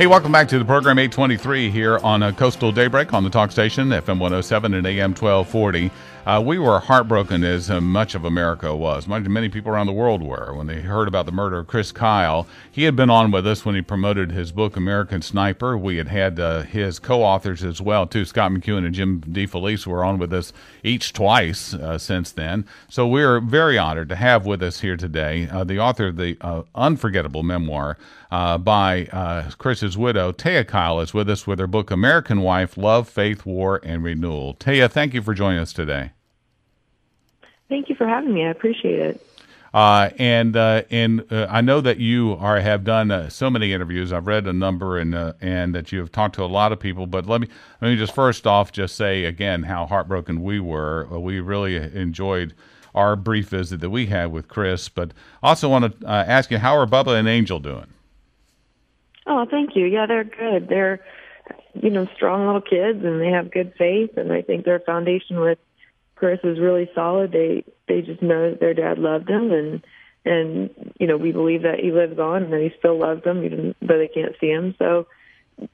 Hey, welcome back to the program 823 here on Coastal Daybreak on the talk station, FM 107 and AM 1240. We were heartbroken, as much of America was. Many people around the world were when they heard about the murder of Chris Kyle. He had been on with us when he promoted his book, American Sniper. We had his co-authors as well, too. Scott McEwen and Jim DeFelice were on with us each twice since then. So we're very honored to have with us here today the author of the unforgettable memoir by Chris's widow. Taya Kyle is with us with her book, American Wife, Love, Faith, War, and Renewal. Taya, thank you for joining us today. Thank you for having me. I appreciate it. And I know that you have done so many interviews. I've read a number, and that you have talked to a lot of people. But let me just first off just say again how heartbroken we were. We really enjoyed our brief visit that we had with Chris. But also want to ask you, how are Bubba and Angel doing? Oh, thank you. Yeah, they're good. They're strong little kids, and they have good faith. And I think their foundation with Chris is really solid. They just know that their dad loved them, and we believe that he lives on and that he still loves them even though they can't see him. So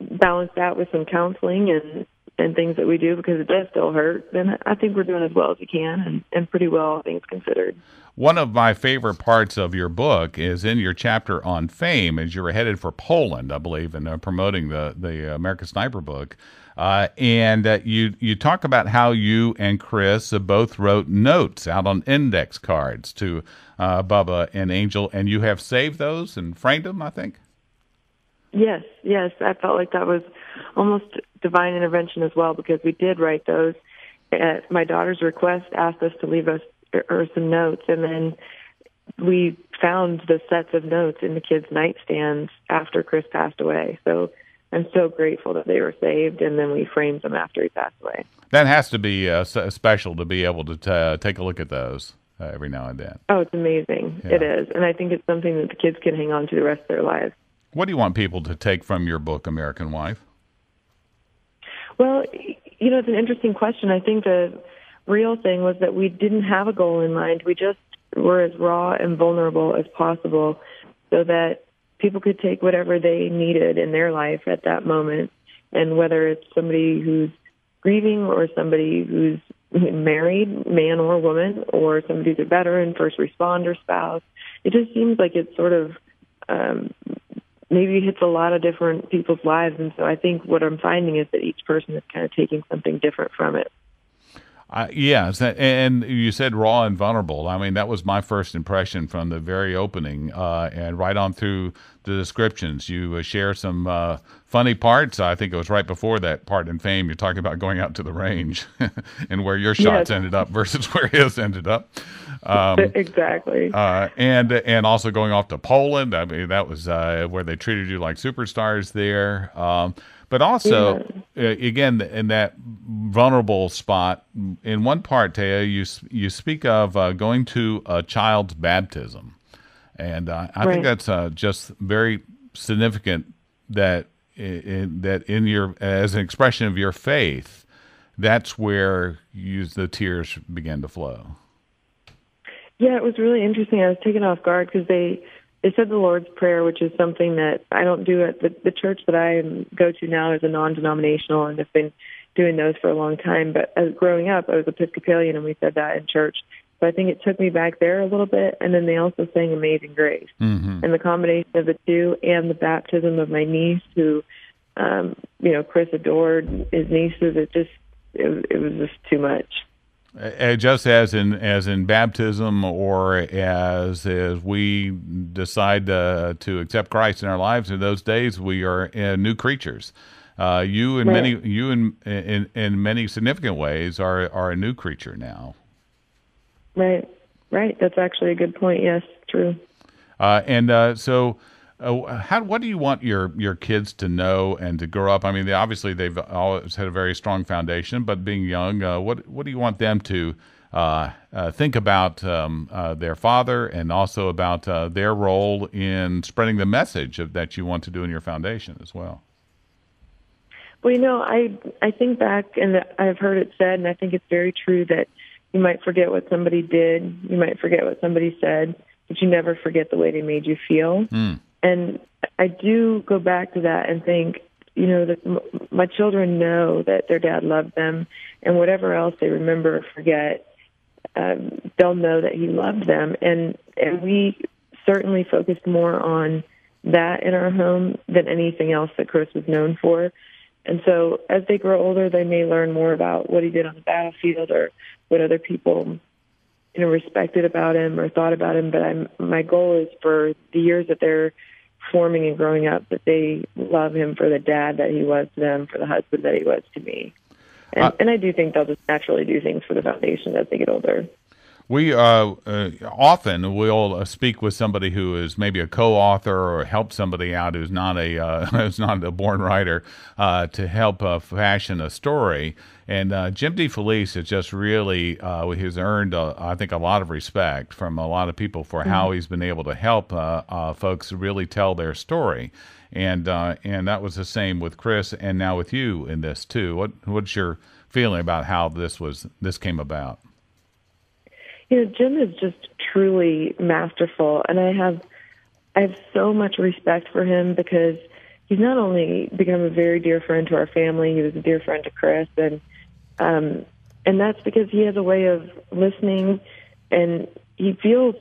balance that with some counseling and things that we do, because it does still hurt. Then I think we're doing as well as we can, and pretty well, all things considered. One of my favorite parts of your book is in your chapter on fame, as you were headed for Poland, I believe, and promoting the American Sniper book. And you talk about how you and Chris both wrote notes out on index cards to Bubba and Angel, and you have saved those and framed them, I think? Yes. I felt like that was almost divine intervention as well, because we did write those. At my daughter's request, asked us to leave us or some notes, and then we found the sets of notes in the kids' nightstands after Chris passed away. So I'm so grateful that they were saved, and then we framed them after he passed away. That has to be special to be able to take a look at those every now and then. Oh, it's amazing. Yeah. It is, and I think it's something that the kids can hang on to the rest of their lives. What do you want people to take from your book, American Wife? Well, it's an interesting question. I think the real thing was that we didn't have a goal in mind. We just were as raw and vulnerable as possible so that people could take whatever they needed in their life at that moment. And whether it's somebody who's grieving or somebody who's married, man or woman, or somebody who's a veteran, first responder, spouse, it just seems like it's sort of maybe hits a lot of different people's lives. And so I think what I'm finding is that each person is kind of taking something different from it. Yes, and you said raw and vulnerable. I mean, that was my first impression from the very opening, and right on through the descriptions. You share some funny parts. I think it was right before that part in Fame. You're talking about going out to the range and where your shots ended up versus where his ended up. Exactly. And also going off to Poland. I mean, that was where they treated you like superstars there. But also, again, in that vulnerable spot, in one part, Taya, you speak of going to a child's baptism. And I think that's just very significant that in your, as an expression of your faith, that's where the tears began to flow. Yeah, it was really interesting. I was taken off guard because they said the Lord's Prayer, which is something that I don't do at the church that I go to now is a non-denominational, and have been doing those for a long time. But as growing up, I was Episcopalian, and we said that in church. So I think it took me back there a little bit. And then they also sang Amazing Grace. Mm-hmm. And the combination of the two and the baptism of my niece, who, Chris adored his nieces, it was just too much. Just as in baptism, or as we decide to accept Christ in our lives, in those days we are new creatures. You in many significant ways are a new creature now. Right. That's actually a good point. Yes, true. So what do you want your kids to know and to grow up? I mean, obviously they've always had a very strong foundation, but being young, what do you want them to think about their father, and also about their role in spreading the message that you want to do in your foundation as well? Well, I think back, and I've heard it said, and I think it's very true, that you might forget what somebody did, you might forget what somebody said, but you never forget the way they made you feel. And I do go back to that and think, that my children know that their dad loved them, and whatever else they remember or forget, they'll know that he loved them. And we certainly focused more on that in our home than anything else that Chris was known for. And so as they grow older, they may learn more about what he did on the battlefield or what other people, respected about him or thought about him. But my goal is for the years that they're forming and growing up, that they love him for the dad that he was to them, for the husband that he was to me. And I do think they'll just naturally do things for the foundation as they get older. We often will speak with somebody who is maybe a co-author or help somebody out who's not a born writer to help fashion a story. And Jim DeFelice has just really has earned, I think, a lot of respect from a lot of people for how he's been able to help folks really tell their story. And that was the same with Chris, and now with you in this too. What's your feeling about how this came about? Jim is just truly masterful, and I have so much respect for him because he's not only become a very dear friend to our family, he was a dear friend to Chris, and that's because he has a way of listening, and he feels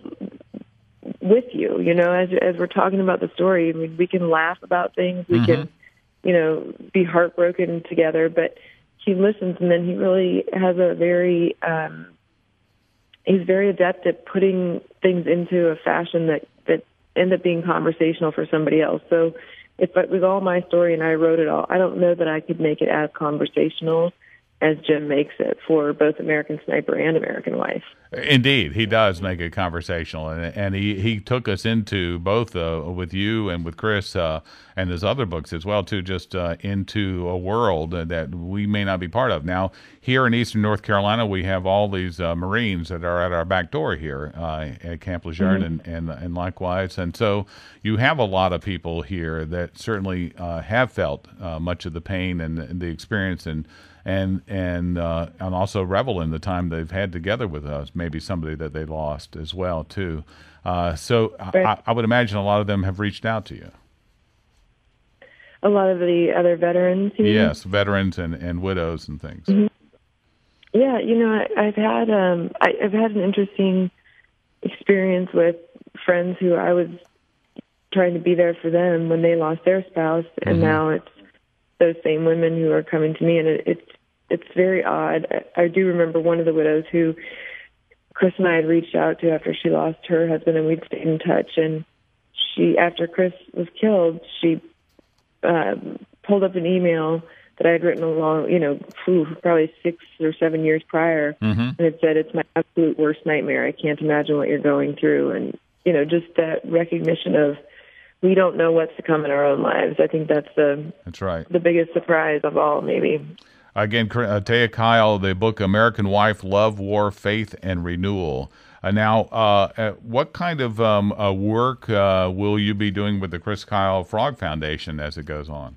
with you. As we're talking about the story, I mean, we can laugh about things, we can, be heartbroken together, but he listens, and then he really has a very he's very adept at putting things into a fashion that end up being conversational for somebody else. So if it was all my story and I wrote it all, I don't know that I could make it as conversational as Jim makes it for both American Sniper and American Wife. Indeed, he does make it conversational, and he took us into both with you and with Chris and his other books as well too, just into a world that we may not be part of. Now, here in Eastern North Carolina, we have all these Marines that are at our back door here at Camp Lejeune, and likewise, and so you have a lot of people here that certainly have felt much of the pain and the experience and also revel in the time they've had together with us, maybe somebody that they lost as well, too. So right. I would imagine a lot of them have reached out to you. A lot of the other veterans? Yes, veterans and widows and things. Mm-hmm. Yeah, I've had an interesting experience with friends who I was trying to be there for them when they lost their spouse, and now it's those same women who are coming to me, and it's very odd. I do remember one of the widows who Chris and I had reached out to after she lost her husband, and we'd stayed in touch. And she, after Chris was killed, she pulled up an email that I had written along, probably 6 or 7 years prior, and it said, "It's my absolute worst nightmare. I can't imagine what you're going through." And just that recognition of, we don't know what's to come in our own lives. I think that's right. The biggest surprise of all, maybe. Again, Taya Kyle, the book American Wife, Love, War, Faith, and Renewal. Now, what kind of work will you be doing with the Chris Kyle Frog Foundation as it goes on?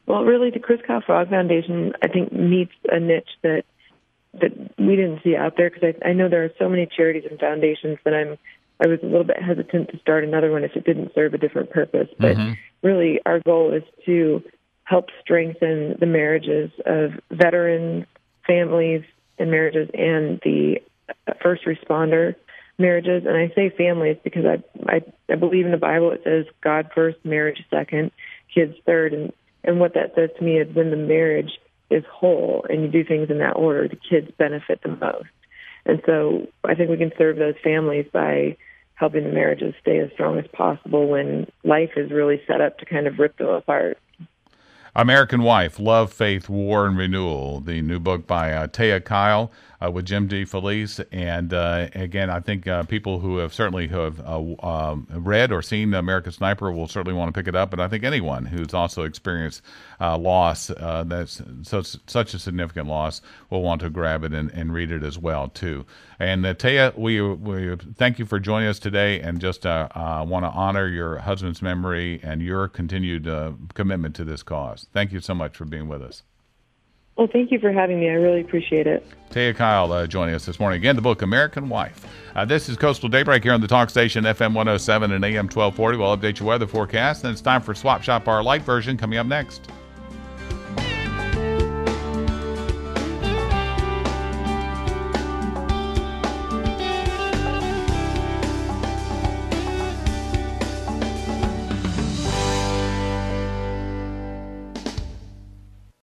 Well, really, the Chris Kyle Frog Foundation, I think, meets a niche that we didn't see out there, because I know there are so many charities and foundations that I was a little bit hesitant to start another one if it didn't serve a different purpose. But really, our goal is to help strengthen the marriages of veterans, families, and marriages, and the first responder marriages. And I say families because I believe in the Bible it says God first, marriage second, kids third. And what that says to me is when the marriage is whole and you do things in that order, the kids benefit the most. And so I think we can serve those families by helping the marriages stay as strong as possible when life is really set up to kind of rip them apart. American Wife, Love, Faith, War, and Renewal, the new book by Taya Kyle with Jim DeFelice. And again, I think people who have read or seen American Sniper will certainly want to pick it up. But I think anyone who's also experienced loss, that's such a significant loss, will want to grab it and read it as well, too. And Taya, we thank you for joining us today, and just want to honor your husband's memory and your continued commitment to this cause. Thank you so much for being with us. Well, thank you for having me. I really appreciate it. Taya Kyle joining us this morning. Again, the book, American Wife. This is Coastal Daybreak here on the talk station, FM 107 and AM 1240. We'll update your weather forecast, and it's time for Swap Shop, our light version, coming up next.